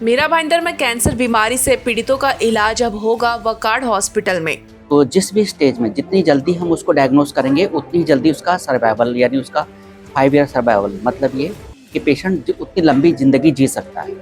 मीरा भाईंदर में कैंसर बीमारी से पीड़ितों का इलाज अब होगा वकार्ड हॉस्पिटल में। तो जिस भी स्टेज में जितनी जल्दी हम उसको डायग्नोस करेंगे उतनी जल्दी उसका सर्वाइवल यानी उसका 5 ईयर सर्वाइवल मतलब ये कि पेशेंट उतनी लंबी ज़िंदगी जी सकता है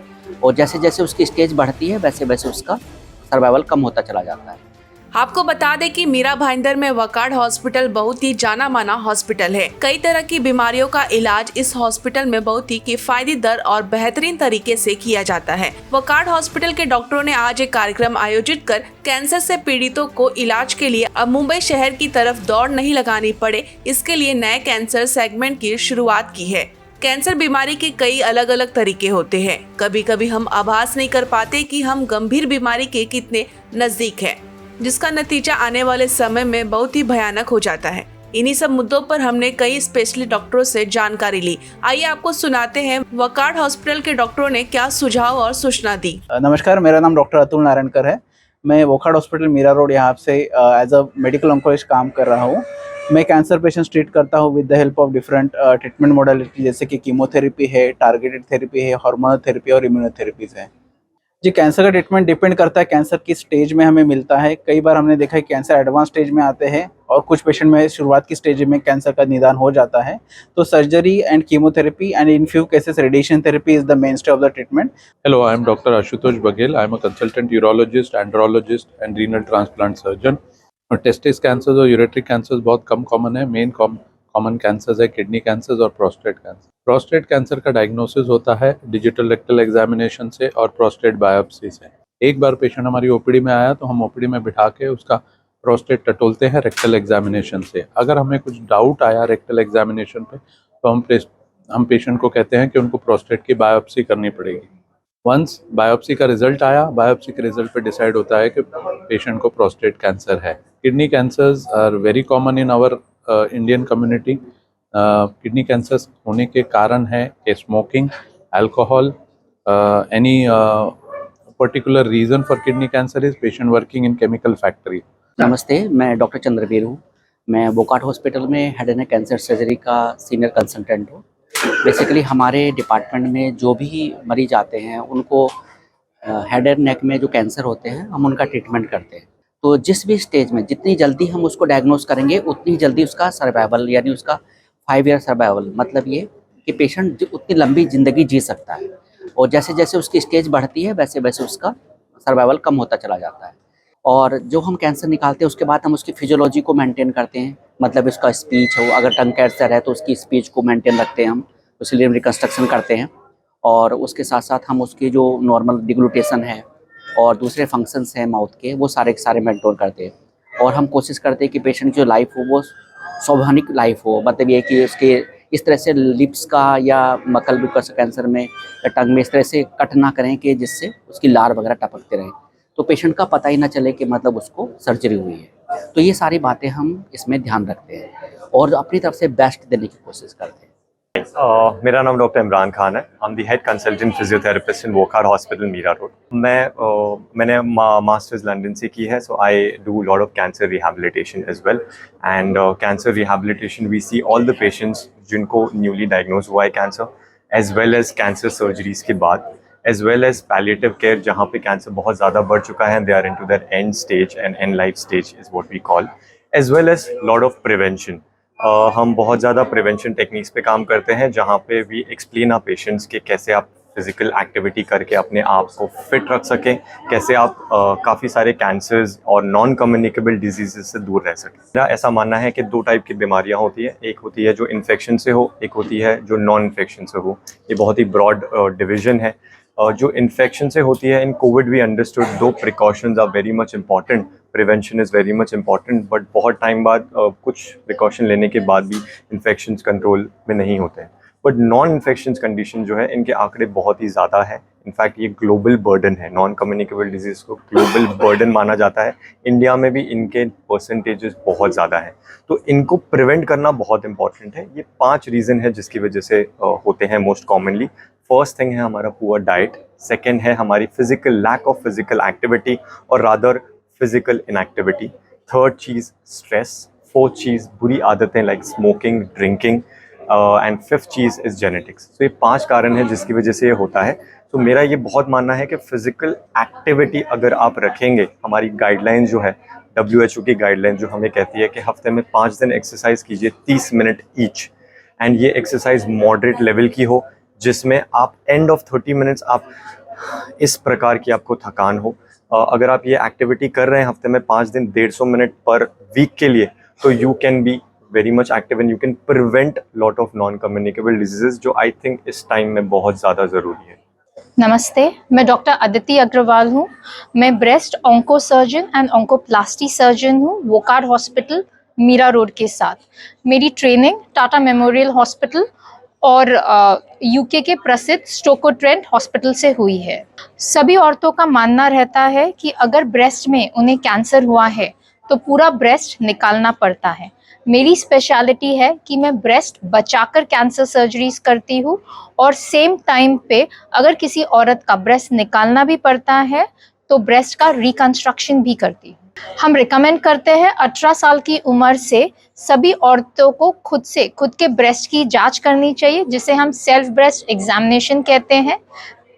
और जैसे जैसे उसकी स्टेज बढ़ती है वैसे वैसे उसका सर्वाइवल कम होता चला जाता है। आपको बता दें कि मीरा भाईंदर में वकार्ड हॉस्पिटल बहुत ही जाना माना हॉस्पिटल है। कई तरह की बीमारियों का इलाज इस हॉस्पिटल में बहुत ही किफायती दर और बेहतरीन तरीके से किया जाता है। वकार्ड हॉस्पिटल के डॉक्टरों ने आज एक कार्यक्रम आयोजित कर कैंसर से पीड़ितों को इलाज के लिए अब मुंबई शहर की तरफ दौड़ नहीं लगानी पड़े, इसके लिए नए कैंसर सेगमेंट की शुरुआत की है। कैंसर बीमारी के कई अलग अलग तरीके होते हैं। कभी कभी हम आभास नहीं कर पाते कि हम गंभीर बीमारी के कितने नजदीक हैं, जिसका नतीजा आने वाले समय में बहुत ही भयानक हो जाता है। इन्हीं सब मुद्दों पर हमने कई स्पेशलिस्ट डॉक्टरों से जानकारी ली। आइए आपको सुनाते हैं वकार्ड हॉस्पिटल के डॉक्टरों ने क्या सुझाव और सूचना दी। नमस्कार, मेरा नाम डॉक्टर अतुल नारायणकर है। मैं वकार्ड हॉस्पिटल मीरा रोड यहाँ से एज अ मेडिकल ऑन्कोलॉजिस्ट काम कर रहा हूँ। मैं कैंसर पेशेंट्स ट्रीट करता हूँ with the help of different treatment modality, जैसे कि कीमोथेरेपी है, टारगेटेड थेरेपी है, हार्मोनल थेरेपी और इम्यूनोथेरेपीज है। जी, कैंसर का ट्रीटमेंट डिपेंड करता है कैंसर की स्टेज में हमें मिलता है। कई बार हमने देखा है कैंसर एडवांस स्टेज में आते हैं और कुछ पेशेंट में शुरुआत की स्टेज में कैंसर का निदान हो जाता है। तो surgery and chemotherapy and in few cases radiation therapy is the mainstay of the treatment. Hello, I am Dr. Ashutosh Baghel. I am a consultant urologist, andrologist and renal transplant surgeon. Testis cancers और ureteric cancers बहुत कम common है। Main common cancers है kidney cancers और prostate cancer. Prostate cancer का diagnosis होता है digital rectal examination से और प्रोस्टेट बायोप्सी से। एक बार पेशेंट हमारी ओपीडी में आया तो हम ओपीडी में बिठा के उसका प्रोस्टेट टटोलते हैं रेक्टल एग्जामिनेशन से। अगर हमें कुछ डाउट आया रेक्टल एग्जामिनेशन पे तो हम पेशेंट को कहते हैं कि उनको प्रोस्टेट की बायोप्सी करनी पड़ेगी। वंस बायोप्सी का रिजल्ट आया, बायोप्सी के रिजल्ट पे डिसाइड होता है कि पेशेंट को प्रोस्टेट कैंसर है। Kidney cancers are very common in our Indian community. Kidney cancers होने के कारण है कि smoking, alcohol, any particular reason for kidney cancer is patient working in chemical factory. नमस्ते, मैं डॉक्टर चंद्रवीर हूँ। मैं वकार्ड हॉस्पिटल में head and neck cancer surgery का सीनियर कंसल्टेंट हूँ। बेसिकली हमारे डिपार्टमेंट में जो भी मरीज आते हैं उनको हेड एंड नेक में जो कैंसर होते हैं हम उनका ट्रीटमेंट करते हैं। तो जिस भी स्टेज में जितनी जल्दी हम उसको डायग्नोस करेंगे उतनी जल्दी उसका सर्वाइवल यानी उसका 5 ईयर सर्वाइवल मतलब ये कि पेशेंट उतनी लंबी ज़िंदगी जी सकता है और जैसे जैसे उसकी स्टेज बढ़ती है वैसे वैसे उसका सर्वाइवल कम होता चला जाता है। और जो हम कैंसर निकालते हैं उसके बाद हम उसकी फिजियोलॉजी को मेंटेन करते हैं, मतलब उसका स्पीच हो, अगर टंग कैंसर है तो उसकी स्पीच को मेंटेन रखते हैं, हम उसके लिए रिकन्स्ट्रक्शन करते हैं और उसके साथ साथ हम उसकी जो नॉर्मल डिग्लूटेशन है और दूसरे फंक्शंस हैं माउथ के वो सारे के सारे मेंटेन करते हैं। और हम कोशिश करते हैं कि पेशेंट की जो लाइफ हो वो स्वाभाविक लाइफ हो, मतलब ये कि उसके इस तरह से लिप्स का या मकल ब्यूकस कैंसर में या टंग में इस तरह से कट ना करें कि जिससे उसकी लार वगैरह टपकते रहें, तो पेशेंट का पता ही ना चले कि मतलब उसको सर्जरी हुई है। तो ये सारी बातें हम इसमें ध्यान रखते हैं और अपनी तरफ से बेस्ट देने की कोशिश करते हैं। मेरा नाम डॉक्टर इमरान खान है। I am the head consultant physiotherapist in Wockhardt hospital Mira road. मैंने मास्टर्स लंदन से की है, so I do lot of cancer rehabilitation as well. And cancer rehabilitation we see all the patients जिनको न्यूली डायग्नोज हुआ है cancer, as well as cancer surgeries के बाद, as well as palliative care जहाँ पे कैंसर बहुत ज़्यादा बढ़ चुका है, they are into that end stage and and life stage is what we call, as well as lot of prevention. हम बहुत ज़्यादा प्रिवेंशन टेक्निक्स पे काम करते हैं जहाँ पे वी एक्सप्लेन आवर पेशेंट्स के कैसे आप फिजिकल एक्टिविटी करके अपने आप को फिट रख सकें, कैसे आप काफ़ी सारे कैंसर्स और नॉन कम्युनिकेबल डिजीज़ से दूर रह सकें। मेरा ऐसा मानना है कि 2 टाइप की बीमारियाँ होती है, एक होती है जो इन्फेक्शन से हो, एक होती है जो नॉन इन्फेक्शन से हो। ये बहुत ही ब्रॉड डिवीजन है। जो इन्फेक्शन से होती है, in covid we understood 2 precautions are very much important, prevention is very much important, but बहुत टाइम बाद कुछ प्रिकॉशन लेने के बाद भी इन्फेक्शंस कंट्रोल में नहीं होते हैं। बट नॉन इन्फेक्शंस कंडीशन जो है इनके आंकड़े बहुत ही ज़्यादा है। इनफैक्ट ये ग्लोबल बर्डन है, नॉन कम्युनिकेबल डिजीज़ को ग्लोबल बर्डन माना जाता है। इंडिया में भी इनके परसेंटेजेस बहुत ज़्यादा हैं, तो इनको प्रिवेंट करना बहुत इंपॉर्टेंट है। ये 5 रीज़न है जिसकी वजह से होते हैं मोस्ट कॉमनली। फर्स्ट थिंग है हमारा पुअर डाइट, सेकेंड है हमारी physical lack of physical activity और रादर फिजिकल इनएक्टिविटी, थर्ड चीज़ स्ट्रेस, फोर्थ चीज़ बुरी आदतें like smoking, drinking, and fifth चीज़ इज़ जेनेटिक्स। तो ये 5 कारण हैं जिसकी वजह से ये होता है। तो मेरा ये बहुत मानना है कि फिजिकल एक्टिविटी अगर आप रखेंगे, हमारी गाइडलाइन जो है WHO की गाइडलाइन जो हमें कहती है कि हफ्ते में 5 दिन एक्सरसाइज कीजिए 30 मिनट ईच, एंड ये एक्सरसाइज मॉडरेट लेवल की हो जिसमें आप एंड ऑफ 30 मिनट्स आप इस प्रकार की आपको थकान हो। अगर आप ये एक्टिविटी कर रहे हैं हफ्ते में 5 दिन 150 मिनट पर वीक के लिए, तो you can be very much active and you can prevent lot of non communicable diseases जो आई थिंक इस टाइम में बहुत ज़्यादा ज़रूरी है। नमस्ते, मैं डॉक्टर अदिति अग्रवाल हूँ। मैं breast onco surgeon and oncoplasty surgeon हूँ वोकार्ड हॉस्पिटल मीरा रोड के साथ। मेरी ट्रेनिंग टाटा मेमोरियल हॉस्पिटल और यूके के प्रसिद्ध स्टोको ट्रेंट हॉस्पिटल से हुई है। सभी औरतों का मानना रहता है कि अगर ब्रेस्ट में उन्हें कैंसर हुआ है तो पूरा ब्रेस्ट निकालना पड़ता है। मेरी स्पेशलिटी है कि मैं ब्रेस्ट बचाकर कैंसर सर्जरीज करती हूँ और सेम टाइम पे अगर किसी औरत का ब्रेस्ट निकालना भी पड़ता है तो ब्रेस्ट का रिकंस्ट्रक्शन भी करती हूँ। हम रिकमेंड करते हैं 18 साल की उम्र से सभी औरतों को खुद के ब्रेस्ट की जांच करनी चाहिए, जिसे हम सेल्फ ब्रेस्ट एग्जामिनेशन कहते हैं।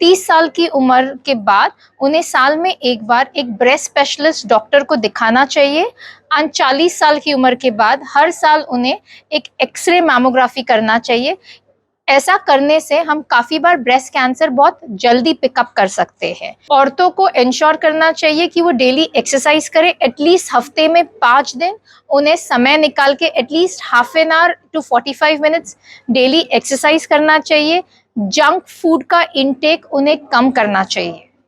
30 साल की उम्र के बाद उन्हें साल में एक बार एक ब्रेस्ट स्पेशलिस्ट डॉक्टर को दिखाना चाहिए। और 40 साल की उम्र के बाद हर साल उन्हें एक एक्सरे मैमोग्राफी करना चाहिए। ऐसा करने से हम काफ़ी बार ब्रेस्ट कैंसर बहुत जल्दी पिकअप कर सकते हैं। औरतों को इंश्योर करना चाहिए कि वो डेली एक्सरसाइज करें, एटलीस्ट हफ्ते में 5 दिन उन्हें समय निकाल के at least half an hour to 45 minutes daily exercise करना चाहिए। जंक फूड का इंटेक उन्हें कम करना चाहिए।